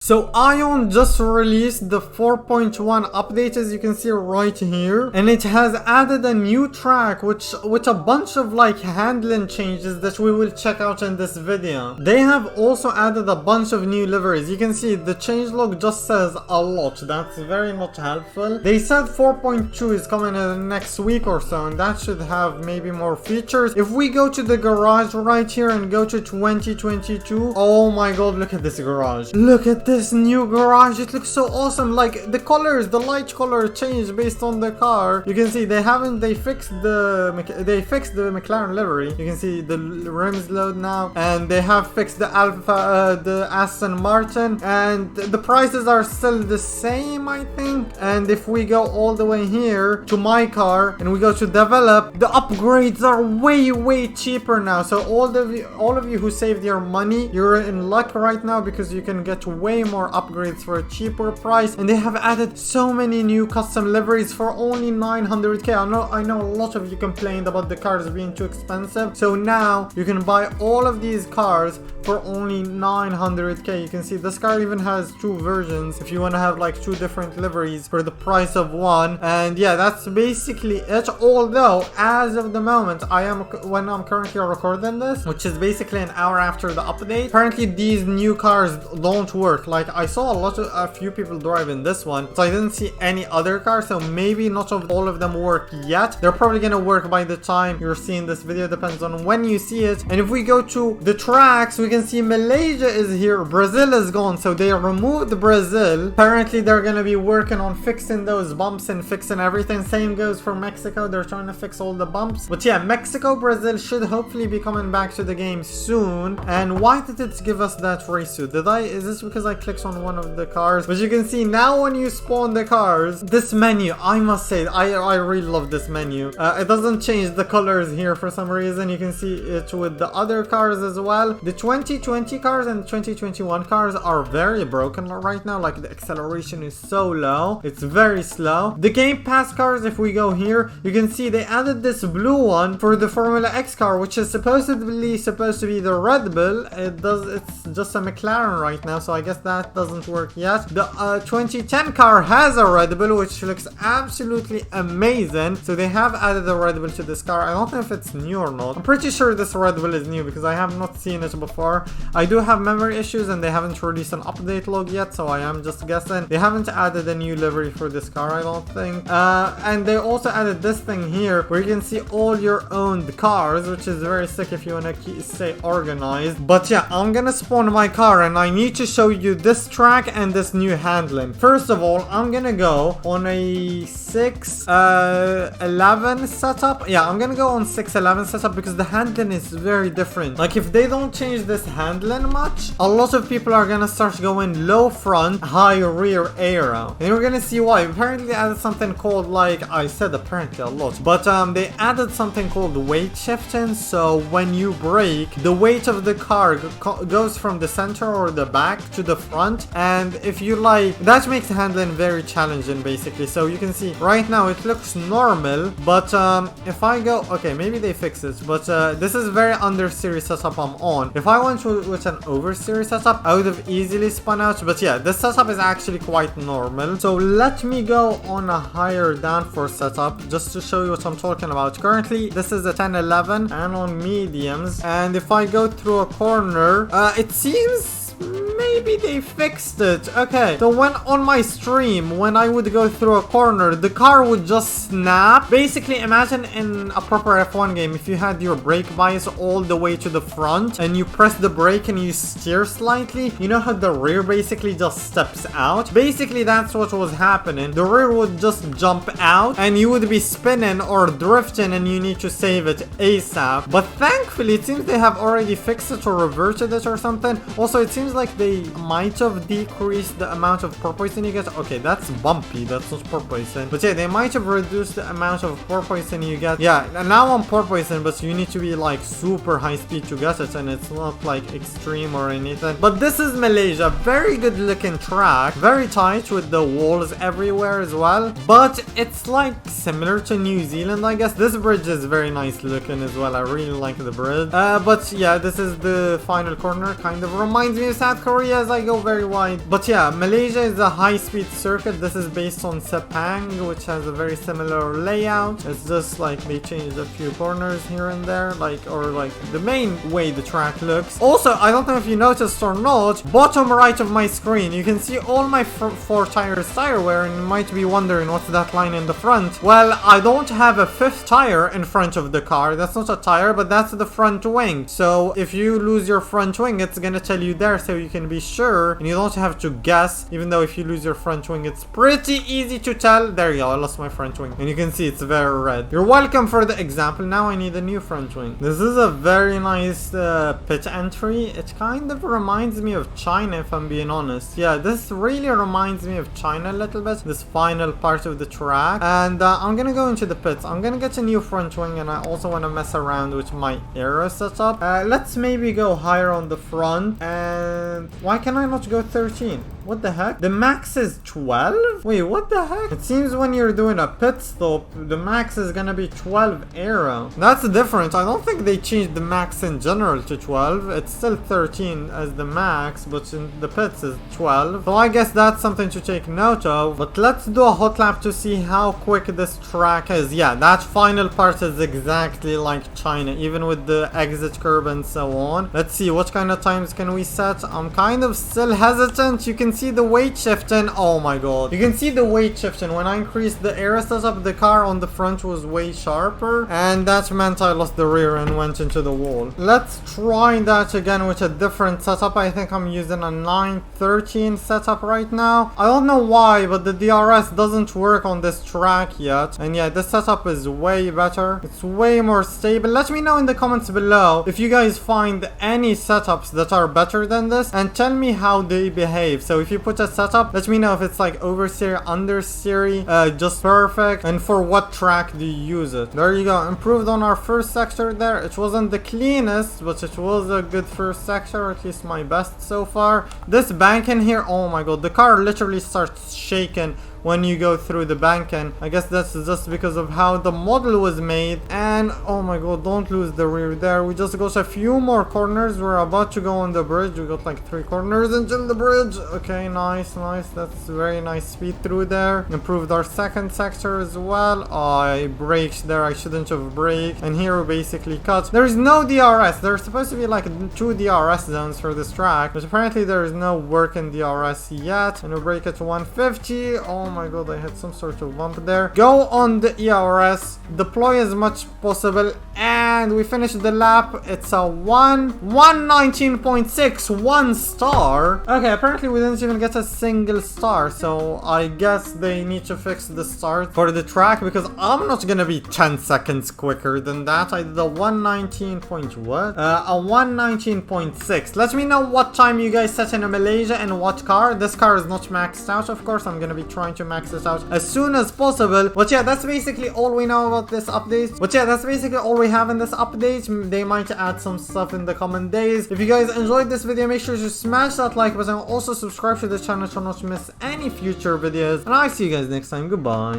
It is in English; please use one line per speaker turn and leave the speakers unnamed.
So Ion just released the 4.1 update, as you can see right here, and it has added a new track with a bunch of like handling changes that we will check out in this video. They have also added a bunch of new liveries. You can see the changelog just says a lot. That's very much helpful. They said 4.2 is coming in the next week or so, and that should have maybe more features. If we go to the garage right here and go to 2022, oh my god, look at this garage. Look at this new garage. It looks so awesome. Like the colors, the light color changed based on the car. You can see they fixed the McLaren livery. You can see the rims load now, and they have fixed the the Aston Martin, and the prices are still the same, I think. And if we go all the way here to my car and we go to develop, the upgrades are way cheaper now. So all of you who saved your money, you're in luck right now, because you can get way more upgrades for a cheaper price. And they have added so many new custom liveries for only 900k. I know a lot of you complained about the cars being too expensive, so now you can buy all of these cars for only 900k. You can see this car even has two versions if you want to have like two different liveries for the price of one. And yeah, that's basically it. Although as of the moment when I'm currently recording this, which is basically an hour after the update, apparently these new cars don't work. Like I saw a few people driving this one, so I didn't see any other cars, so maybe not all of them work yet. They're probably gonna work by the time you're seeing this video, depends on when you see it. And if we go to the tracks, we can see Malaysia is here, Brazil is gone, so they removed Brazil. Apparently they're gonna be working on fixing those bumps and fixing everything. Same goes for Mexico, they're trying to fix all the bumps. But yeah, Mexico, Brazil should hopefully be coming back to the game soon. And why did it give us that race suit? Is this because I clicked on one of the cars? But you can see now when you spawn the cars, this menu, I must say, I really love this menu. It doesn't change the colors here for some reason. You can see it with the other cars as well. The 2020 cars and 2021 cars are very broken right now. Like the acceleration is so low, it's very slow. The Game Pass cars, if we go here, you can see they added this blue one for the Formula X car, which is supposedly supposed to be the Red Bull. It's just a McLaren right now, so I guess that doesn't work yet. The 2010 car has a Red Bull, which looks absolutely amazing. So they have added a Red Bull to this car. I don't know if it's new or not. I'm pretty sure this Red Bull is new because I have not seen it before. I do have memory issues and they haven't released an update log yet, so I am just guessing. They haven't added a new livery for this car, I don't think. And they also added this thing here where you can see all your owned cars, which is very sick if you want to stay organized. But yeah, I'm gonna spawn my car and I need to show you this track and this new handling. First of all, I'm gonna go on a 611 setup. Yeah, I'm gonna go on 611 setup because the handling is very different. Like if they don't change this handling much, a lot of people are gonna start going low front, high rear aero. And you're gonna see why. Apparently they added something called, like I said apparently a lot, but they added something called weight shifting. So when you brake, the weight of the car goes from the center or the back to the front, and if you like, that makes handling very challenging basically. So you can see right now it looks normal, but if I go, okay, maybe they fix it, but this is very under series setup I'm on. If I went with an over series setup, I would have easily spun out, but yeah, this setup is actually quite normal. So let me go on a higher downforce setup just to show you what I'm talking about. Currently this is a 1011 and on mediums, and if I go through a corner, it seems maybe they fixed it. Okay, so when on my stream, when I would go through a corner, the car would just snap. Basically, imagine in a proper F1 game, if you had your brake bias all the way to the front and you press the brake and you steer slightly, you know how the rear basically just steps out? Basically, that's what was happening. The rear would just jump out and you would be spinning or drifting and you need to save it ASAP. But thankfully, it seems they have already fixed it or reverted it or something. Also, it seems like they might have decreased the amount of porpoising you get. Okay, that's bumpy, that's not porpoising. But yeah, they might have reduced the amount of porpoising you get. Yeah, and now I'm porpoising, but you need to be like super high speed to get it, and it's not like extreme or anything. But this is Malaysia, very good looking track, very tight with the walls everywhere as well. But it's like similar to New Zealand, I guess. This bridge is very nice looking as well. I really like the bridge. But yeah, this is the final corner. Kind of reminds me of South Korea. sorry as I go very wide. But yeah, Malaysia is a high-speed circuit. This is based on Sepang, which has a very similar layout. It's just like they changed a few corners here and there, or the main way the track looks. Also, I don't know if you noticed or not, bottom right of my screen, you can see all my 4 tires tire wear, and you might be wondering what's that line in the front. Well, I don't have a 5th tire in front of the car. That's not a tire, but that's the front wing. So if you lose your front wing, it's gonna tell you there so you can be sure, and you don't have to guess. Even though if you lose your front wing, it's pretty easy to tell. There you go, I lost my front wing, and you can see it's very red. You're welcome for the example. Now I need a new front wing. This is a very nice pit entry. It kind of reminds me of China, if I'm being honest. Yeah, this really reminds me of China a little bit, this final part of the track. And I'm gonna go into the pits. I'm gonna get a new front wing, and I also want to mess around with my aero setup. Let's maybe go higher on the front. And why can I not go 13? What the heck? The max is 12? Wait, what the heck? It seems when you're doing a pit stop, the max is gonna be 12 aero. That's different. I don't think they changed the max in general to 12. It's still 13 as the max, but in the pits is 12. So I guess that's something to take note of. But let's do a hot lap to see how quick this track is. Yeah, that final part is exactly like China, even with the exit curve and so on. Let's see, what kind of times can we set? I'm kind of still hesitant. You can see the weight shifting. Oh my god. You can see the weight shifting. When I increased the aero setup, the car on the front was way sharper, and that meant I lost the rear and went into the wall. Let's try that again with a different setup. I think I'm using a 913 setup right now. I don't know why, but the DRS doesn't work on this track yet. And yeah, this setup is way better. It's way more stable. Let me know in the comments below if you guys find any setups that are better than this, and tell me how they behave. So if you put a setup, let me know if it's like oversteer, understeer, just perfect, and for what track do you use it. There you go. Improved on our first sector there. It wasn't the cleanest, but it was a good first sector, at least my best so far. This bank in here, oh my god, the car literally starts shaking when you go through the banking. I guess that's just because of how the model was made. And oh my god, don't lose the rear there. We just got a few more corners. We're about to go on the bridge. We got like 3 corners until the bridge. Okay, nice. That's very nice speed through there. Improved our second sector as well. I braked there. I shouldn't have braked. And here we basically cut. There's no DRS. There's supposed to be like 2 DRS zones for this track, but apparently there is no working DRS yet. And we brake at 150. Oh my god, I had some sort of bump there. Go on the ERS, deploy as much possible, and we finished the lap. It's a 119.6, 1 star. Okay, apparently we didn't even get a single star, so I guess they need to fix the start for the track, because I'm not gonna be 10 seconds quicker than that. I did a 119 point what? A 119.6. Let me know what time you guys set in Malaysia and what car. This car is not maxed out, of course. I'm gonna be trying to max it out as soon as possible. But yeah, that's basically all we know about this update. But yeah, that's basically all we have in this update. They might add some stuff in the coming days. If you guys enjoyed this video, make sure to smash that like button. Also subscribe to the channel to not miss any future videos. And I'll see you guys next time. Goodbye.